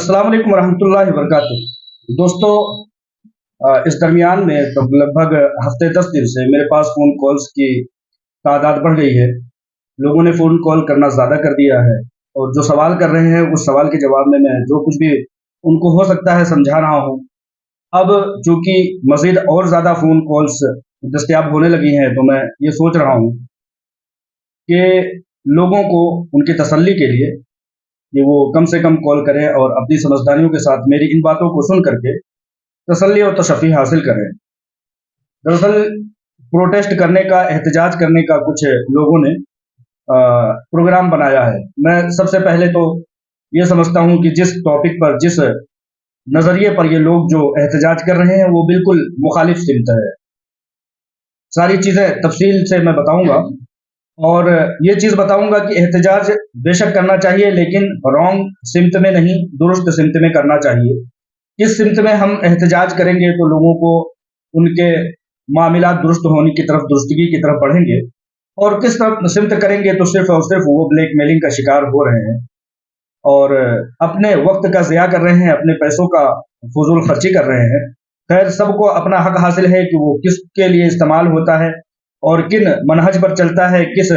अस्सलाम वालेकुम रहमतुल्लाहि व बरकातुहू। दोस्तों, इस दरमियान में तो लगभग हफ्ते 10 दिन से मेरे पास फ़ोन कॉल्स की तादाद बढ़ गई है। लोगों ने फ़ोन कॉल करना ज़्यादा कर दिया है और जो सवाल कर रहे हैं उस सवाल के जवाब में मैं जो कुछ भी उनको हो सकता है समझा रहा हूँ। अब चूँकि मज़ीद और ज़्यादा फ़ोन कॉल्स दस्तयाब होने लगी हैं, तो मैं ये सोच रहा हूँ कि लोगों को उनकी तसल्ली के लिए कि वो कम से कम कॉल करें और अपनी समझदारियों के साथ मेरी इन बातों को सुन करके तसल्ली और तशफ़ी हासिल करें। दरअसल प्रोटेस्ट करने का, एहतजाज करने का कुछ लोगों ने प्रोग्राम बनाया है। मैं सबसे पहले तो ये समझता हूँ कि जिस टॉपिक पर, जिस नज़रिए पर ये लोग जो एहतजाज कर रहे हैं वो बिल्कुल मुखालिफ सिमत है। सारी चीज़ें तफसील से मैं बताऊँगा और ये चीज़ बताऊँगा कि एहतजाज बेशक करना चाहिए, लेकिन रॉन्ग सिमत में नहीं, दुरुस्त सिमत में करना चाहिए। किस सिमत में हम एहतजाज करेंगे तो लोगों को उनके मामलात दुरुस्त होने की तरफ, दुरुस्तगी की तरफ बढ़ेंगे, और किस तरफ सिमत करेंगे तो सिर्फ और सिर्फ वो ब्लैकमेलिंग का शिकार हो रहे हैं और अपने वक्त का ज़िया कर रहे हैं, अपने पैसों का फजूल खर्ची कर रहे हैं। खैर, सबको अपना हक हासिल है कि वो किसके लिए इस्तेमाल होता है और किन मनहज पर चलता है, किस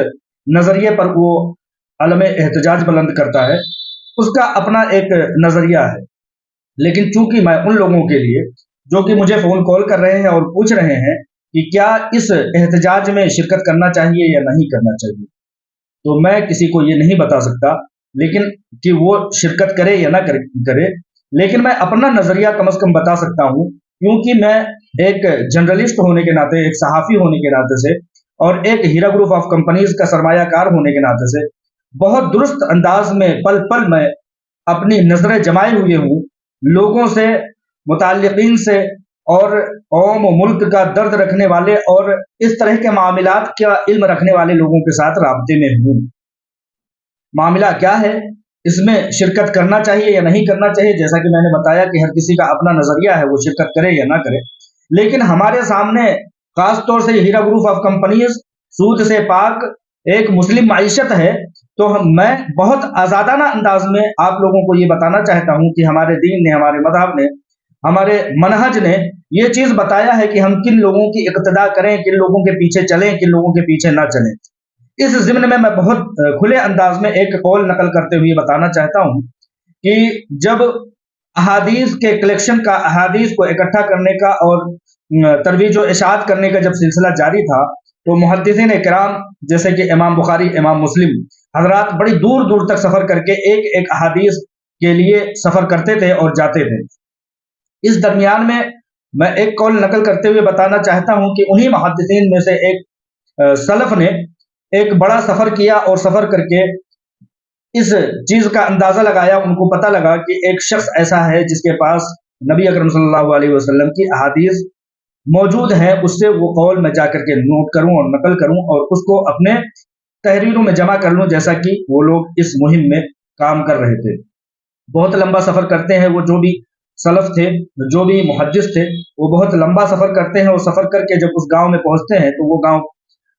नज़रिए पर वो अलम एहतजाज बुलंद करता है, उसका अपना एक नज़रिया है। लेकिन चूंकि मैं उन लोगों के लिए जो कि मुझे फ़ोन कॉल कर रहे हैं और पूछ रहे हैं कि क्या इस एहतजाज में शिरकत करना चाहिए या नहीं करना चाहिए, तो मैं किसी को ये नहीं बता सकता लेकिन कि वो शिरकत करे या ना करे, लेकिन मैं अपना नज़रिया कम से कम बता सकता हूँ, क्योंकि मैं एक जर्नलिस्ट होने के नाते, एक सहाफ़ी होने के नाते से और एक हीरा ग्रुप ऑफ कंपनीज का सरमायाकार होने के नाते से बहुत दुरुस्त अंदाज में पल पल में अपनी नज़रें जमाए हुए हूँ लोगों से, मुताल्लिक़ीन से और कौम और मुल्क का दर्द रखने वाले और इस तरह के मामलात का इल्म रखने वाले लोगों के साथ राब्ते में हूँ। मामला क्या है, इसमें शिरकत करना चाहिए या नहीं करना चाहिए, जैसा कि मैंने बताया कि हर किसी का अपना नज़रिया है, वो शिरकत करे या ना करे। लेकिन हमारे सामने खास तौर से हीरा ग्रुप ऑफ कंपनीज, सूद से पाक एक मुस्लिम माइशत है, तो मैं बहुत आज़ादाना अंदाज में आप लोगों को ये बताना चाहता हूँ कि हमारे दीन ने, हमारे मज़हब ने, हमारे मनहज ने ये चीज़ बताया है कि हम किन लोगों की इक्तदा करें, किन लोगों के पीछे चलें, किन लोगों के पीछे ना चलें। इस ज़िम्न में मैं बहुत खुले अंदाज में एक कौल नकल करते हुए बताना चाहता हूँ कि जब अहादीस के कलेक्शन का, अहादीस को इकट्ठा करने का और तरवीज व इशाअत करने का जब सिलसिला जारी था, तो मुहद्दिसीन इकराम जैसे कि इमाम बुखारी, इमाम मुस्लिम हजरात बड़ी दूर दूर तक सफ़र करके एक एक अहादीस के लिए सफ़र करते थे और जाते थे। इस दरमियान में मैं एक कौल नकल करते हुए बताना चाहता हूँ कि उन्हीं मुहद्दिसीन में से एक सलफ ने एक बड़ा सफ़र किया और सफ़र करके इस चीज़ का अंदाज़ा लगाया, उनको पता लगा कि एक शख्स ऐसा है जिसके पास नबी अकरम सल्लल्लाहु अलैहि वसल्लम की अहादीस मौजूद है, उससे वो कौल मैं जाकर के नोट करूं और नकल करूं और उसको अपने तहरीरों में जमा कर लूं, जैसा कि वो लोग इस मुहिम में काम कर रहे थे। बहुत लंबा सफ़र करते हैं वो, जो भी सलफ थे, जो भी मुहद्दिस थे, वो बहुत लंबा सफ़र करते हैं और सफ़र करके जब उस गांव में पहुंचते हैं तो वो गांव,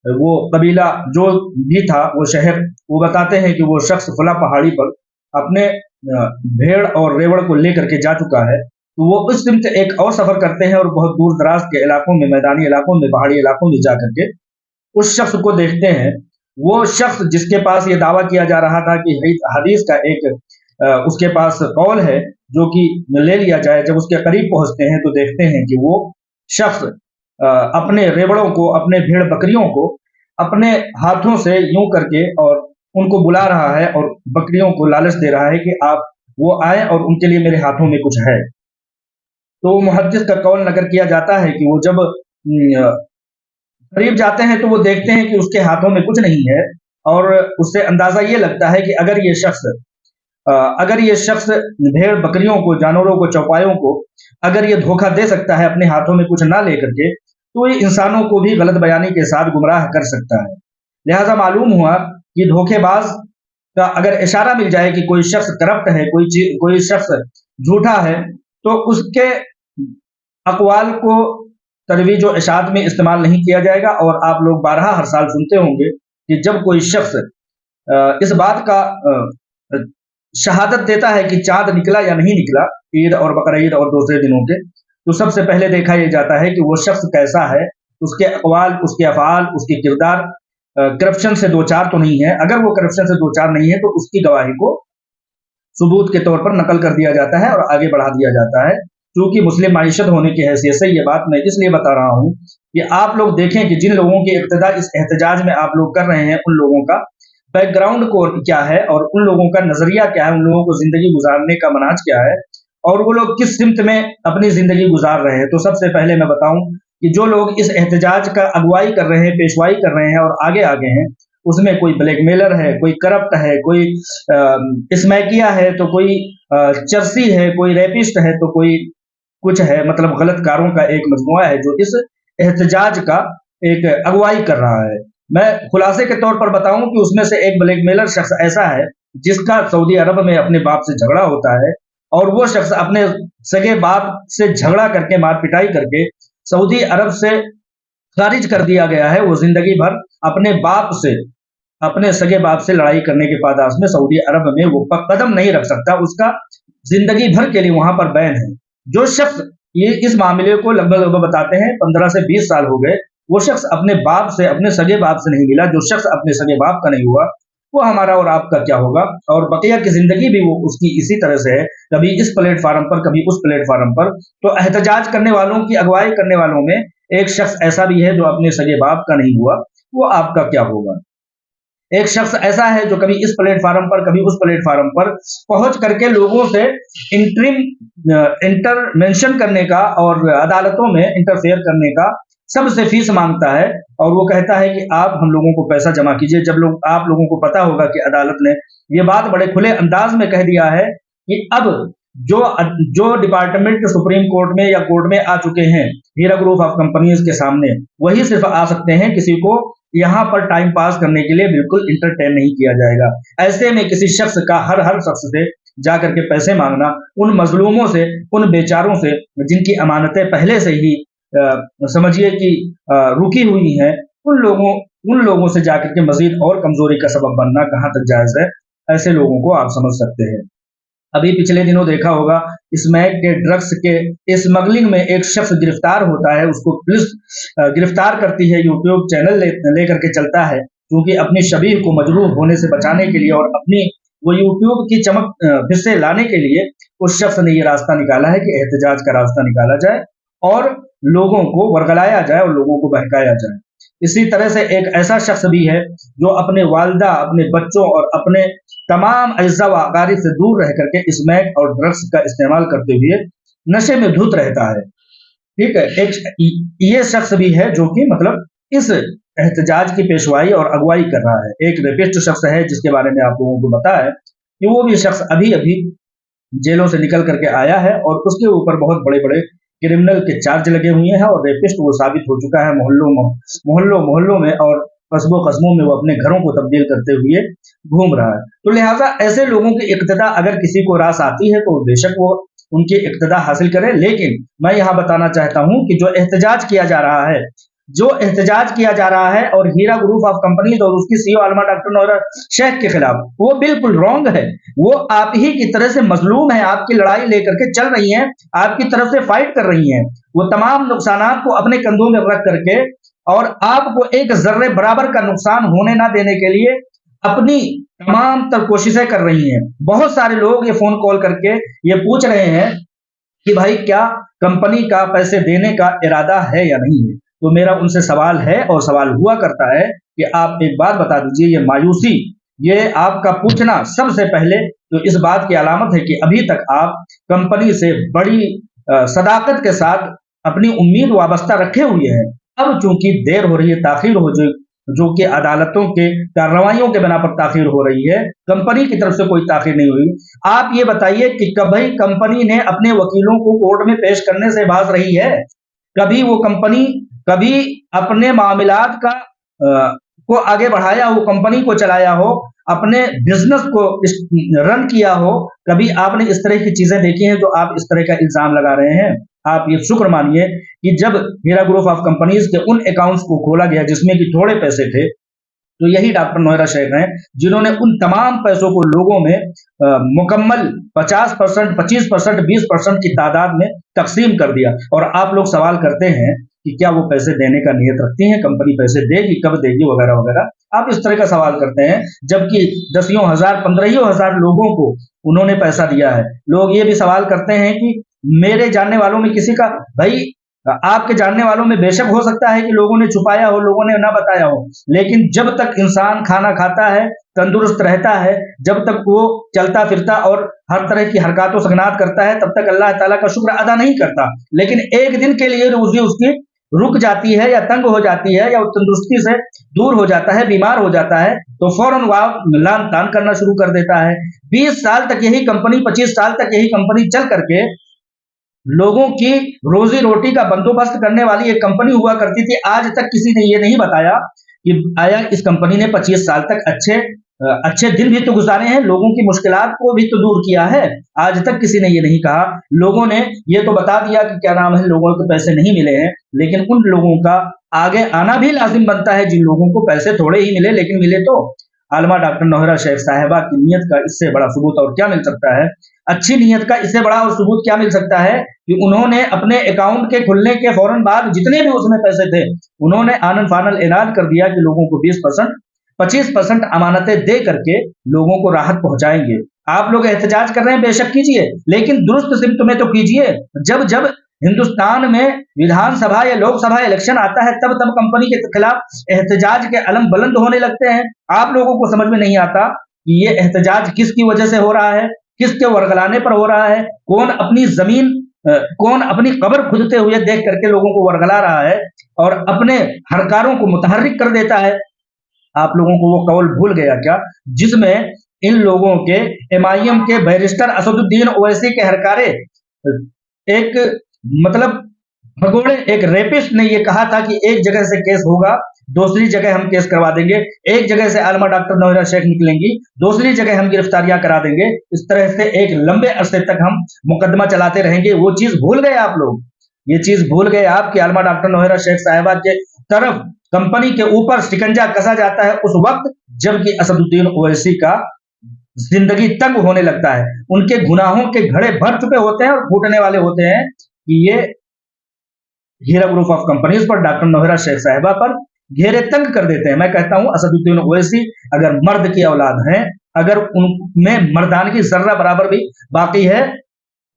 वो कबीला जो भी था, वो शहर, वो बताते हैं कि वो शख्स फला पहाड़ी पर अपने भेड़ और रेवड़ को लेकर के जा चुका है। तो वो उस सिमत एक और सफ़र करते हैं और बहुत दूर दराज के इलाकों में, मैदानी इलाकों में, पहाड़ी इलाकों में जा करके उस शख्स को देखते हैं। वो शख्स जिसके पास ये दावा किया जा रहा था कि हदीस का एक उसके पास कौल है जो कि ले लिया जाए, जब उसके करीब पहुंचते हैं तो देखते हैं कि वो शख्स अपने रेवड़ों को, अपने भेड़ बकरियों को अपने हाथों से यूं करके और उनको बुला रहा है और बकरियों को लालच दे रहा है कि आप वो आए और उनके लिए मेरे हाथों में कुछ है। तो मुहद्दिस का कौल नकल किया जाता है कि वो जब करीब जाते हैं तो वो देखते हैं कि उसके हाथों में कुछ नहीं है और उससे अंदाजा ये लगता है कि अगर ये शख्स भेड़ बकरियों को, जानवरों को, चौपायों को अगर ये धोखा दे सकता है अपने हाथों में कुछ ना लेकर के, तो ये इंसानों को भी गलत बयानी के साथ गुमराह कर सकता है। लिहाजा मालूम हुआ कि धोखेबाज का अगर इशारा मिल जाए कि कोई शख्स करप्ट है, कोई शख्स झूठा है, तो उसके अक़वाल को तरवीज व इशाअत में इस्तेमाल नहीं किया जाएगा। और आप लोग बारहा हर साल सुनते होंगे कि जब कोई शख्स इस बात का शहादत देता है कि चांद निकला या नहीं निकला, ईद और बकरीद और दूसरे दिनों के, तो सबसे पहले देखा यह जाता है कि वो शख्स कैसा है, उसके अक़वाल, उसके अफ़आल, उसके किरदार करप्शन से दो चार तो नहीं है। अगर वो करप्शन से दो चार नहीं है तो उसकी गवाही को सबूत के तौर पर नकल कर दिया जाता है और आगे बढ़ा दिया जाता है। क्योंकि मुस्लिम माईशत होने की हैसियत से ये बात मैं इसलिए बता रहा हूँ कि आप लोग देखें कि जिन लोगों की इक्तदा इस एहतजाज में आप लोग कर रहे हैं, उन लोगों का बैकग्राउंड को क्या है और उन लोगों का नजरिया क्या है, उन लोगों को जिंदगी गुजारने का मनाज क्या है और वो लोग किस सिमत में अपनी जिंदगी गुजार रहे हैं। तो सबसे पहले मैं बताऊं कि जो लोग इस एहतजाज का अगुवाई कर रहे हैं, पेशवाई कर रहे हैं और आगे आगे हैं, उसमें कोई ब्लैकमेलर है, कोई करप्ट है, कोई स्मैकिया है, तो कोई चर्सी है, कोई रेपिस्ट है, तो कोई कुछ है, मतलब गलत कारों का एक मजमुआ है जो इस एहतजाज का एक अगुवाई कर रहा है। मैं खुलासे के तौर पर बताऊं कि उसमें से एक ब्लैकमेलर शख्स ऐसा है जिसका सऊदी अरब में अपने बाप से झगड़ा होता है और वो शख्स अपने सगे बाप से झगड़ा करके, मार पिटाई करके सऊदी अरब से खारिज कर दिया गया है। वो जिंदगी भर अपने बाप से, अपने सगे बाप से लड़ाई करने के पादास में सऊदी अरब में वो कदम नहीं रख सकता, उसका जिंदगी भर के लिए वहां पर बैन है। जो शख्स ये इस मामले को लगभग बताते हैं 15 से 20 साल हो गए, वो शख्स अपने बाप से, अपने सगे बाप से नहीं मिला। जो शख्स अपने सगे बाप का नहीं हुआ, वो हमारा और आपका क्या होगा, और बकिया की जिंदगी भी वो उसकी इसी तरह से है, कभी इस प्लेटफार्म पर, कभी उस प्लेटफार्म पर। तो एहतजाज करने वालों की अगुवाई करने वालों में एक शख्स ऐसा भी है जो अपने सगे बाप का नहीं हुआ, वो आपका क्या होगा। एक शख्स ऐसा है जो कभी इस प्लेटफार्म पर, कभी उस प्लेटफार्म पर पहुंच करके लोगों से इंटरमेंशन करने का और अदालतों में इंटरफेयर करने का सबसे फीस मांगता है और वो कहता है कि आप हम लोगों को पैसा जमा कीजिए। जब लोग, आप लोगों को पता होगा कि अदालत ने ये बात बड़े खुले अंदाज में कह दिया है कि अब जो जो डिपार्टमेंट सुप्रीम कोर्ट में या कोर्ट में आ चुके हैं हीरा ग्रुप ऑफ कंपनीज के सामने, वही सिर्फ आ सकते हैं, किसी को यहाँ पर टाइम पास करने के लिए बिल्कुल इंटरटेन नहीं किया जाएगा। ऐसे में किसी शख्स का हर शख्स से जाकर के पैसे मांगना, उन मजलूमों से, उन बेचारों से जिनकी अमानतें पहले से ही समझिए कि रुकी हुई हैं, उन लोगों से जाकर के मजीद और कमजोरी का सबब बनना कहाँ तक जायज है, ऐसे लोगों को आप समझ सकते हैं। अभी पिछले दिनों देखा होगा, स्मैक के ड्रग्स के स्मगलिंग में एक शख्स गिरफ्तार होता है, उसको पुलिस गिरफ्तार करती है, यूट्यूब चैनल लेकर के चलता है, क्योंकि अपनी शबीह को मजरूह होने से बचाने के लिए और अपनी वो यूट्यूब की चमक फिर से लाने के लिए उस शख्स ने ये रास्ता निकाला है कि एहतजाज का रास्ता निकाला जाए और लोगों को वर्गलाया जाए और लोगों को बहकाया जाए। इसी तरह से एक ऐसा शख्स भी है जो अपने वालिदा, अपने बच्चों और अपने तमाम अज्जा व अकारिब से दूर रह करके स्मैक और ड्रग्स का इस्तेमाल करते हुए नशे में धुत रहता है। ठीक है, एक ये शख्स भी है जो कि मतलब इस एहतजाज की पेशवाई और अगुवाई कर रहा है। एक रेपिस्ट शख्स है जिसके बारे में आप लोगों को पता है कि वो भी शख्स अभी अभी जेलों से निकल करके आया है और उसके ऊपर बहुत बड़े बड़े क्रिमिनल के चार्ज लगे हुए हैं और रेपिस्ट वो साबित हो चुका है मोहल्लों में और कस्बों कस्बों में वो अपने घरों को तब्दील करते हुए घूम रहा है। तो लिहाजा ऐसे लोगों की इक्तदा अगर किसी को रास आती है तो बेशक वो उनकी इक्तदा हासिल करे। लेकिन मैं यहाँ बताना चाहता हूँ कि जो एहतजाज किया जा रहा है, और हीरा ग्रुप ऑफ कंपनीज और उसकी सीईओ आलमा डॉक्टर नौरा शेख के खिलाफ, वो बिल्कुल रॉन्ग है। वो आप ही की तरह से मजलूम है, आपकी लड़ाई लेकर के चल रही हैं, आपकी तरफ से फाइट कर रही हैं। वो तमाम नुकसानात को अपने कंधों में रख करके और आपको एक जर्रे बराबर का नुकसान होने ना देने के लिए अपनी तमाम तर कोशिशें कर रही हैं। बहुत सारे लोग ये फोन कॉल करके ये पूछ रहे हैं कि भाई क्या कंपनी का पैसे देने का इरादा है या नहीं है। तो मेरा उनसे सवाल है और सवाल हुआ करता है कि आप एक बात बता दीजिए, ये मायूसी, ये आपका पूछना सबसे पहले तो इस बात की अलामत है कि अभी तक आप कंपनी से बड़ी सदाकत के साथ अपनी उम्मीद वाबस्ता रखे हुए हैं। अब चूंकि देर हो रही है, ताखीर हो जो कि अदालतों के कार्रवाइयों के बिना पर ताखीर हो रही है, कंपनी की तरफ से कोई ताखीर नहीं हुई। आप ये बताइए कि कभी कंपनी ने अपने वकीलों को कोर्ट में पेश करने से बाज रही है? कभी वो कंपनी कभी अपने मामलात का को आगे बढ़ाया हो, कंपनी को चलाया हो, अपने बिजनेस को रन किया हो? कभी आपने इस तरह की चीजें देखी हैं जो आप इस तरह का इल्जाम लगा रहे हैं? आप ये शुक्र मानिए कि जब हीरा ग्रुप ऑफ कंपनीज के उन अकाउंट्स को खोला गया जिसमें कि थोड़े पैसे थे, तो यही डॉक्टर नौहरा शेख हैं जिन्होंने उन तमाम पैसों को लोगों में मुकम्मल 50%, 25%, 20% की तादाद में तकसीम कर दिया। और आप लोग सवाल करते हैं कि क्या वो पैसे देने का नियत रखती हैं, कंपनी पैसे देगी, कब देगी, वगैरह वगैरह। आप इस तरह का सवाल करते हैं, जबकि दसियों हजार, 15,000 लोगों को उन्होंने पैसा दिया है। लोग ये भी सवाल करते हैं कि मेरे जानने वालों में किसी का, भाई आपके जानने वालों में बेशक हो सकता है कि लोगों ने छुपाया हो, लोगों ने ना बताया हो, लेकिन जब तक इंसान खाना खाता है, तंदुरुस्त रहता है, जब तक वो चलता फिरता और हर तरह की हरकतों सकनात करता है, तब तक अल्लाह ताला का शुक्र अदा नहीं करता। लेकिन एक दिन के लिए रोजी उसकी रुक जाती है या तंग हो जाती है या तंदुरुस्ती से दूर हो जाता है, बीमार हो जाता है, तो फौरन वह लान तान करना शुरू कर देता है। 20 साल तक यही कंपनी, 25 साल तक यही कंपनी चल करके लोगों की रोजी रोटी का बंदोबस्त करने वाली एक कंपनी हुआ करती थी। आज तक किसी ने ये नहीं बताया कि आया इस कंपनी ने 25 साल तक अच्छे दिन भी तो गुजारे हैं, लोगों की मुश्किलात को भी तो दूर किया है। आज तक किसी ने ये नहीं कहा। लोगों ने ये तो बता दिया कि क्या नाम है, लोगों को पैसे नहीं मिले हैं, लेकिन उन लोगों का आगे आना भी लाजिम बनता है जिन लोगों को पैसे थोड़े ही मिले, लेकिन मिले तो। आलमा डॉक्टर नौहरा शेख साहिबा की नीयत का इससे बड़ा सबूत और क्या मिल सकता है? अच्छी नीयत का इससे बड़ा और सबूत क्या मिल सकता है कि उन्होंने अपने अकाउंट के खुलने के फौरन बाद जितने भी उसमें पैसे थे, उन्होंने आनन फानल ऐलान कर दिया कि लोगों को 20%, 25% अमानतें दे करके लोगों को राहत पहुंचाएंगे। आप लोग एहतजाज कर रहे हैं, बेशक कीजिए, लेकिन दुरुस्त सिमत में तो कीजिए। जब जब हिंदुस्तान में विधानसभा या लोकसभा इलेक्शन आता है, तब तब कंपनी के खिलाफ एहतजाज के अलम बुलंद होने लगते हैं। आप लोगों को समझ में नहीं आता कि ये एहतजाज किसकी वजह से हो रहा है, किसके वरगलाने पर हो रहा है, कौन अपनी जमीन, कौन अपनी कब्र खुदते हुए देख करके लोगों को वरगला रहा है और अपने हरकारों को मुतहर्रिक कर देता है। आप लोगों को वो कौल भूल गया क्या जिसमें इन लोगों के एमआईएम के बैरिस्टर असदुद्दीन ओवैसी के हरकारे, एक मतलब भगोड़े, एक रेपिस्ट ने ये कहा था कि एक जगह से केस होगा, दूसरी जगह हम केस करवा देंगे, एक जगह से आलमा डॉक्टर नौहरा शेख निकलेंगी, दूसरी जगह हम गिरफ्तारियां करा देंगे। इस तरह से एक लंबे अरसे तक हम मुकदमा चलाते रहेंगे। वो चीज भूल गए आप लोग, ये चीज भूल गए आप कि आलमा डॉक्टर नौहरा शेख साहिबा के तरफ कंपनी के ऊपर शिकंजा कसा जाता है उस वक्त जबकि असदुद्दीन ओवैसी का जिंदगी तंग होने लगता है। उनके गुनाहों के घड़े भर चुके होते हैं और फूटने वाले होते हैं कि ये हीरा ग्रुप ऑफ कंपनीज पर, डॉक्टर नौहरा शेख साहिबा पर घेरे तंग कर देते हैं। मैं कहता हूं असदुद्दीन ओवैसी अगर मर्द की औलाद हैं, अगर उनमें मर्दान की जर्रा बराबर भी बाकी है,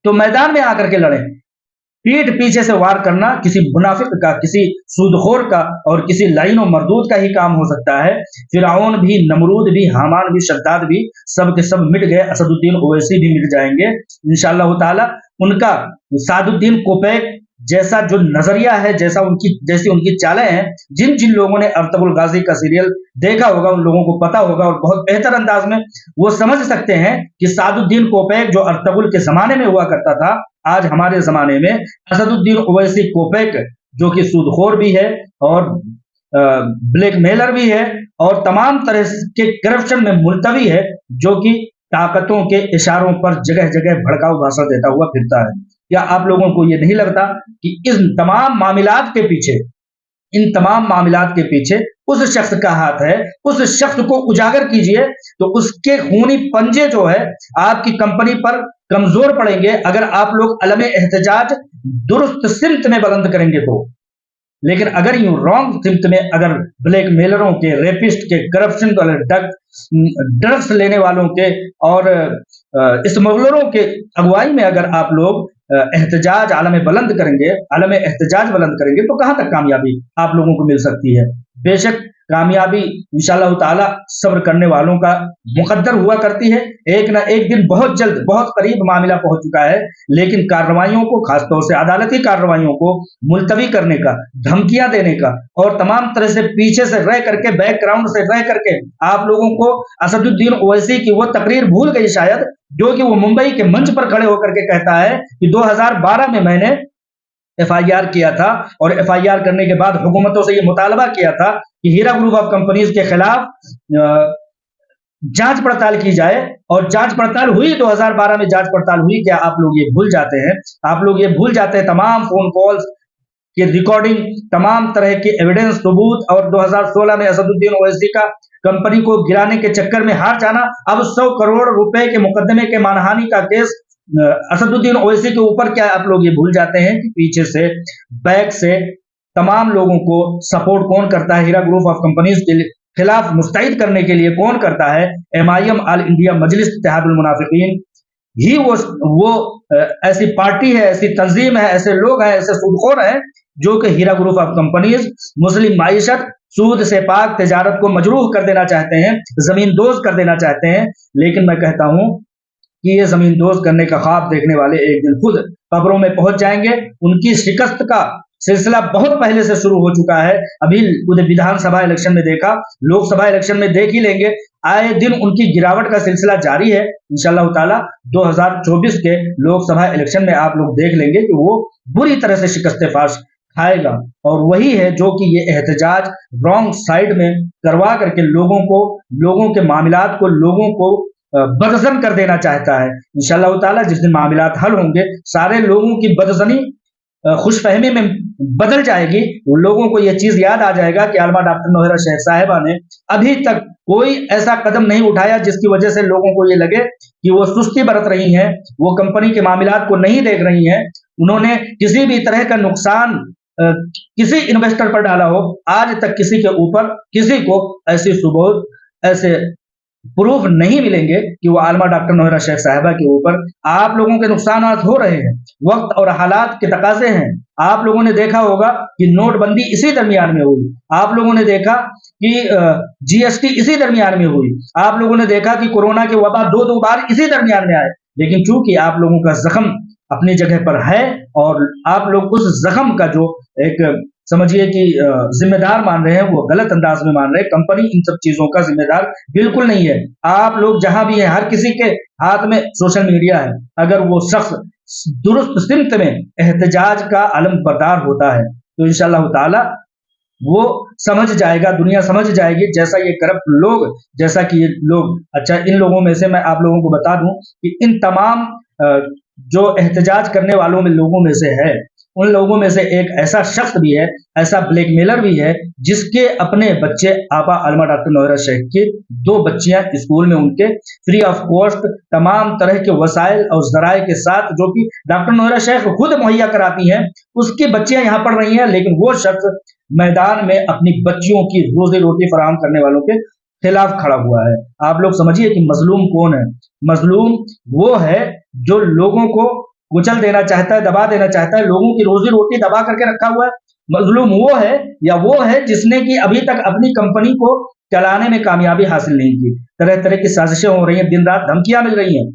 तो मैदान में आकर के लड़ें। पीठ पीछे से वार करना किसी मुनाफिक का, किसी सूदखोर का और किसी लाइन और मरदूद का ही काम हो सकता है। फिरौन भी, नमरूद भी, हामान भी, शद्दाद भी, सब के सब मिट गए, असदुद्दीन ओवैसी भी मिट जाएंगे इंशाअल्लाह ताला। उनका सादुद्दीन कोपैक जैसा जो नजरिया है, जैसी उनकी चालें हैं, जिन जिन लोगों ने अर्तुगरुल गाजी का सीरियल देखा होगा उन लोगों को पता होगा और बहुत बेहतर अंदाज में वो समझ सकते हैं कि सादुद्दीन कोपैक जो अर्तुगरुल के जमाने में हुआ करता था, आज हमारे जमाने में असदुद्दीन ओवैसी कोपैक जो कि सूदखोर भी है और ब्लैकमेलर भी है और तमाम तरह के करप्शन में मुलतवी है, जो कि ताकतों के इशारों पर जगह जगह भड़काऊ भाषण देता हुआ फिरता है। क्या आप लोगों को यह नहीं लगता कि इन तमाम मामलात के पीछे उस शख्स का हाथ है? उस शख्स को उजागर कीजिए तो उसके खूनी पंजे जो है आपकी कंपनी पर कमजोर पड़ेंगे अगर आप लोग अलम एहतजाज दुरुस्त सिमत में बुलंद करेंगे तो। लेकिन अगर यूं रॉन्ग सिमत में, अगर ब्लैकमेलरों के, रेपिस्ट के, करप्शन वाले, ड्रग्स लेने वालों के और स्मगलरों के अगुवाई में अगर आप लोग एहतजाज आलम बुलंद करेंगे, आलम एहतजाज बुलंद करेंगे, तो कहां तक कामयाबी आप लोगों को मिल सकती है? बेशक कामयाबी इंशाअल्लाह ताला सब्र करने वालों का मुकद्दर हुआ करती है। एक ना एक दिन बहुत जल्द, बहुत करीब मामला पहुंच चुका है, लेकिन कार्रवाइयों को, खासतौर से अदालती कार्रवाइयों को मुलतवी करने का, धमकियां देने का और तमाम तरह से पीछे से रह करके, बैकग्राउंड से रह करके आप लोगों को असदुद्दीन ओवैसी की वो तकरीर भूल गई शायद, जो कि वो मुंबई के मंच पर खड़े होकर के कहता है कि 2012 में मैंने एफआईआर किया था और एफआईआर करने के बाद हुकूमतों से यह मुतालबा किया था कि हीरा ग्रुप ऑफ कंपनीज के खिलाफ जांच पड़ताल की जाए, और जांच पड़ताल हुई, 2012 में जांच पड़ताल हुई। क्या आप लोग ये भूल जाते हैं? आप लोग ये भूल जाते हैं तमाम फोन कॉल्स की रिकॉर्डिंग, तमाम तरह के एविडेंस, सबूत, और 2016 में असदुद्दीन ओवैसी का कंपनी को गिराने के चक्कर में हार जाना, अब 100 करोड़ रुपए के मुकदमे के मानहानि का केस असदुद्दीन ओवैसी के ऊपर, क्या आप लोग ये भूल जाते हैं कि पीछे से, बैक से तमाम लोगों को सपोर्ट कौन करता है? हीरा ग्रुप ऑफ कंपनीज के खिलाफ मुस्तैद करने के लिए कौन करता है? MIM, ऑल इंडिया मजलिस इत्तेहादुल मुनाफिकीन ही वो ऐसी पार्टी है, ऐसी तंजीम है, ऐसे लोग हैं, ऐसे सूदखोर हैं जो कि हीरा ग्रुप ऑफ कंपनीज मुस्लिम माइशत, सूद से पाक तिजारत को मजरूह कर देना चाहते हैं, जमीन दोज कर देना चाहते हैं। लेकिन मैं कहता हूं कि ये जमीन दोज करने का ख्वाब देखने वाले एक दिन खुद कब्रों में पहुंच जाएंगे। उनकी शिकस्त का सिलसिला बहुत पहले से शुरू हो चुका है। अभी उधर विधानसभा इलेक्शन में देखा, लोकसभा इलेक्शन में देख ही लेंगे, आए दिन उनकी गिरावट का सिलसिला जारी है। इंशाअल्लाह ताला 2024 के लोकसभा इलेक्शन में आप लोग देख लेंगे कि वो बुरी तरह से शिकस्त फाश खाएगा। और वही है जो कि ये एहतजाज रॉन्ग साइड में करवा करके लोगों के मामलात को, लोगों को बदजन कर देना चाहता है। इंशाअल्लाह ताला जिस दिन मामलात हल होंगे, सारे लोगों की बदजनी खुशफहमी में बदल जाएगी। उन लोगों को यह चीज याद आ जाएगा कि आलमा डॉक्टर नौहरा शेख साहिबा ने अभी तक कोई ऐसा कदम नहीं उठाया जिसकी वजह से लोगों को ये लगे कि वो सुस्ती बरत रही हैं, वो कंपनी के मामलात को नहीं देख रही हैं। उन्होंने किसी भी तरह का नुकसान किसी इन्वेस्टर पर डाला हो, आज तक किसी के ऊपर, किसी को ऐसी सुबोध, ऐसे प्रूफ नहीं मिलेंगे कि वो आलमा डॉक्टर नौहरा शेख साहिबा के ऊपर। आप लोगों के नुकसान हो रहे हैं, वक्त और हालात के तकाजे हैं। आप लोगों ने देखा होगा कि नोटबंदी इसी दरमियान में हुई, आप लोगों ने देखा कि GST इसी दरमियान में हुई, आप लोगों ने देखा कि कोरोना के वबा दो बार इसी दरमियान में आए। लेकिन चूंकि आप लोगों का जख्म अपनी जगह पर है और आप लोग उस जख्म का जो एक समझिए कि जिम्मेदार मान रहे हैं, वो गलत अंदाज में मान रहे हैं। कंपनी इन सब चीजों का जिम्मेदार बिल्कुल नहीं है। आप लोग जहां भी हैं, हर किसी के हाथ में सोशल मीडिया है। अगर वो शख्स दुरुस्त सिमत में एहतजाज का अलम बरदार होता है तो इंशाअल्लाह ताला वो समझ जाएगा, दुनिया समझ जाएगी। जैसा ये करप्ट लोग, जैसा कि ये लोग, अच्छा इन लोगों में से मैं आप लोगों को बता दूं कि इन तमाम जो एहतजाज करने वालों में लोगों में से है, उन लोगों में से एक ऐसा शख्स भी है, ऐसा ब्लैकमेलर भी है, जिसके अपने बच्चे आपा आलमा डॉक्टर नौहरा शेख की 2 बच्चियां स्कूल में उनके फ्री ऑफ कॉस्ट तमाम तरह के वसाइल और जराए के साथ, जो कि डॉक्टर नौहरा शेख खुद मुहैया कराती हैं, उसकी बच्चियां यहाँ पढ़ रही हैं। लेकिन वो शख्स मैदान में अपनी बच्चियों की रोजी रोटी फराहम करने वालों के खिलाफ खड़ा हुआ है। आप लोग समझिए कि मजलूम कौन है। मजलूम वो है जो लोगों को कुचल देना चाहता है, दबा देना चाहता है, लोगों की रोजी रोटी दबा करके रखा हुआ है। मजलूम वो है, या वो है जिसने कि अभी तक अपनी कंपनी को चलाने में कामयाबी हासिल नहीं की। तरह तरह की साजिशें हो रही हैं, दिन रात धमकियां मिल रही हैं,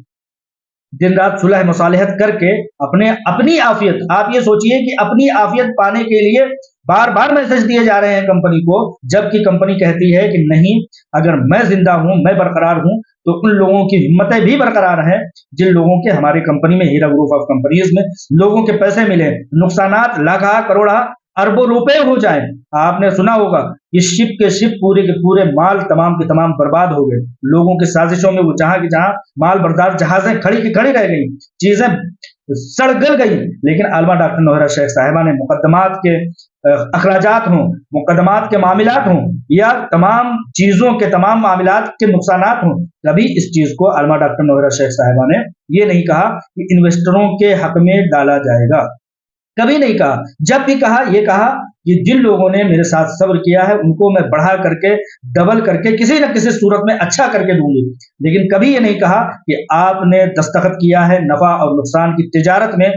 दिन रात सुलह मुसालहत करके अपनी आफियत, आप ये सोचिए कि अपनी आफियत पाने के लिए बार बार मैसेज दिए जा रहे हैं कंपनी को, जबकि कंपनी कहती है कि नहीं, अगर मैं जिंदा हूं, मैं बरकरार हूं, तो उन लोगों की हिम्मतें भी बरकरार हैं जिन लोगों के हमारी कंपनी में, हीरा ग्रुप ऑफ कंपनीज में लोगों के पैसे मिले, नुकसानात लाखा करोड़ा अरबों रुपए हो जाए। आपने सुना होगा कि शिप के शिप, पूरे के पूरे माल तमाम के तमाम बर्बाद हो गए। लोगों की साजिशों में वो जहां की जहां माल बर्दार जहाजें खड़ी की खड़ी रह गई, चीजें सड़ गल गई। लेकिन आलमा डॉक्टर नौहरा शेख साहिबा ने मुकदमात के अखराजात हों, मुकदमात के मामलात हों, या तमाम चीजों के तमाम मामलात के नुकसानात हों, कभी इस चीज को आलमा डॉक्टर नौहरा शेख साहिबा ने ये नहीं कहा कि इन्वेस्टरों के हक में डाला जाएगा, कभी नहीं कहा। जब भी कहा, ये कहा कि जिन लोगों ने मेरे साथ सब्र किया है उनको मैं बढ़ा करके, डबल करके, किसी न किसी सूरत में अच्छा करके दूंगी। लेकिन कभी ये नहीं कहा कि आपने दस्तखत किया है नफा और नुकसान की तिजारत में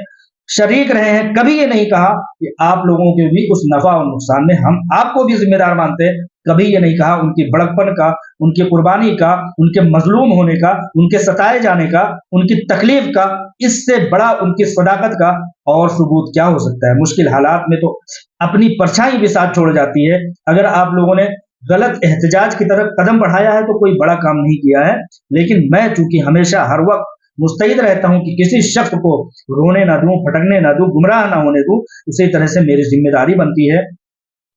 शरीक रहे हैं। कभी ये नहीं कहा कि आप लोगों के भी उस नफा और नुकसान में हम आपको भी जिम्मेदार मानते हैं। कभी ये नहीं कहा उनकी बड़कपन का, उनकी कुर्बानी का, उनके मजलूम होने का, उनके सताए जाने का, उनकी तकलीफ का, इससे बड़ा उनकी सदाकत का और सबूत क्या हो सकता है। मुश्किल हालात में तो अपनी परछाई भी साथ छोड़ जाती है। अगर आप लोगों ने गलत एहतजाज की तरफ कदम बढ़ाया है तो कोई बड़ा काम नहीं किया है। लेकिन मैं चूंकि हमेशा हर वक्त मुस्तैद रहता हूं कि किसी शख्स को रोने ना दूं, भटकने ना दूं, गुमराह ना होने दूं, उसी तरह से मेरी जिम्मेदारी बनती है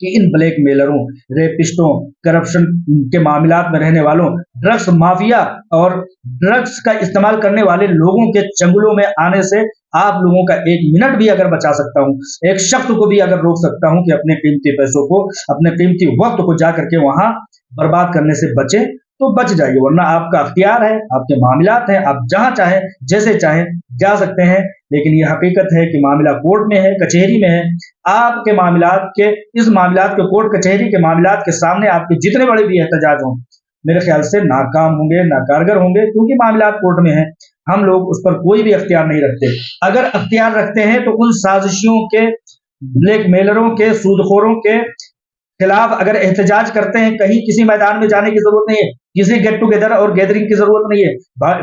कि इन ब्लैकमेलरों, रेपिस्टों, करप्शन के मामलात में रहने वालों, ड्रग्स माफिया और ड्रग्स का इस्तेमाल करने वाले लोगों के चंगुलों में आने से आप लोगों का 1 मिनट भी अगर बचा सकता हूं, एक शख्स को भी अगर रोक सकता हूं कि अपने कीमती पैसों को, अपने कीमती वक्त को जा करके वहां बर्बाद करने से बचें तो बच जाइए, वरना आपका अख्तियार है, आपके मामलात हैं, आप जहां चाहें जैसे चाहें जा सकते हैं। लेकिन ये हकीकत है कि मामला कोर्ट में है, कचहरी में है। आपके मामलात के इस मामलात के कोर्ट कचहरी के मामलात के सामने आपके जितने बड़े भी एहतजाज हों, मेरे ख्याल से नाकाम होंगे, नाकारगर होंगे, क्योंकि मामलात कोर्ट में है। हम लोग उस पर कोई भी अख्तियार नहीं रखते। अगर अख्तियार रखते हैं तो उन साजिशियों के, ब्लैकमेलरों के, सूदखोरों के खिलाफ अगर एहतजाज करते हैं, कहीं किसी मैदान में जाने की जरूरत नहीं है, किसी गेट टुगेदर और गैदरिंग की जरूरत नहीं है,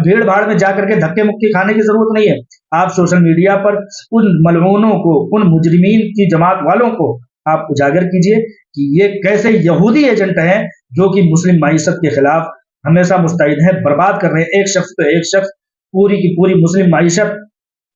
भीड़ भाड़ में जाकर के धक्के मुक्की खाने की जरूरत नहीं है। आप सोशल मीडिया पर उन मलऊनों को, उन मुजरिमीन की जमात वालों को आप उजागर कीजिए कि ये कैसे यहूदी एजेंट हैं जो कि मुस्लिम माईशत के खिलाफ हमेशा मुस्तैद है, बर्बाद कर रहे हैं। एक शख्स तो एक शख्स, पूरी की पूरी मुस्लिम माईशत,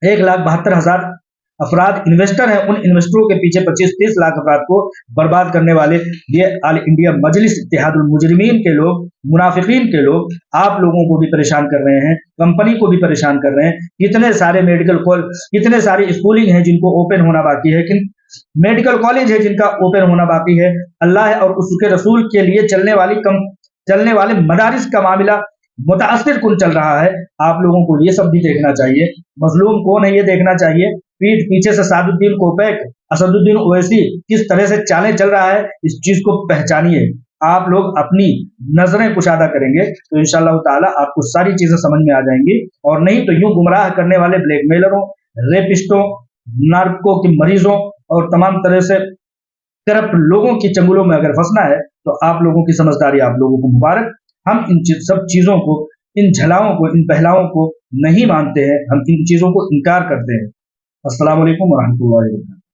1,72,000 अफराद इन्वेस्टर हैं, उन इन्वेस्टरों के पीछे 25-30 लाख अफराद को बर्बाद करने वाले ये ऑल इंडिया मजलिस इत्तेहादुल मुजरिमीन के लोग, मुनाफिकीन के लोग आप लोगों को भी परेशान कर रहे हैं, कंपनी को भी परेशान कर रहे हैं। कितने सारे मेडिकल कॉलेज, कितने सारे स्कूलिंग हैं जिनको ओपन होना बाकी है, मेडिकल कॉलेज है जिनका ओपन होना बाकी है। अल्लाह और उसके रसूल के लिए चलने वाले मदारिस का मामला मुतासिर कुन चल रहा है। आप लोगों को ये सब भी देखना चाहिए। मजलूम कौन है ये देखना चाहिए। पीठ पीछे से सादुद्दीन कोपैक, असदुद्दीन ओवैसी किस तरह से चालें चल रहा है, इस चीज को पहचानिए। आप लोग अपनी नजरें कुशादा करेंगे तो इंशाअल्लाह ताला आपको सारी चीजें समझ में आ जाएंगी। और नहीं तो यूं गुमराह करने वाले ब्लैकमेलरों, रेपिस्टों, नार्को के मरीजों और तमाम तरह से करप्ट लोगों की चंगुलों में अगर फंसना है तो आप लोगों की समझदारी, आप लोगों को मुबारक। हम इन सब चीजों को, इन झलाओं को, इन पहलाओं को नहीं मानते हैं, हम इन चीजों को इनकार करते हैं। अस्सलाम वालेकुम व रहमतुल्लाहि व बरकातहू।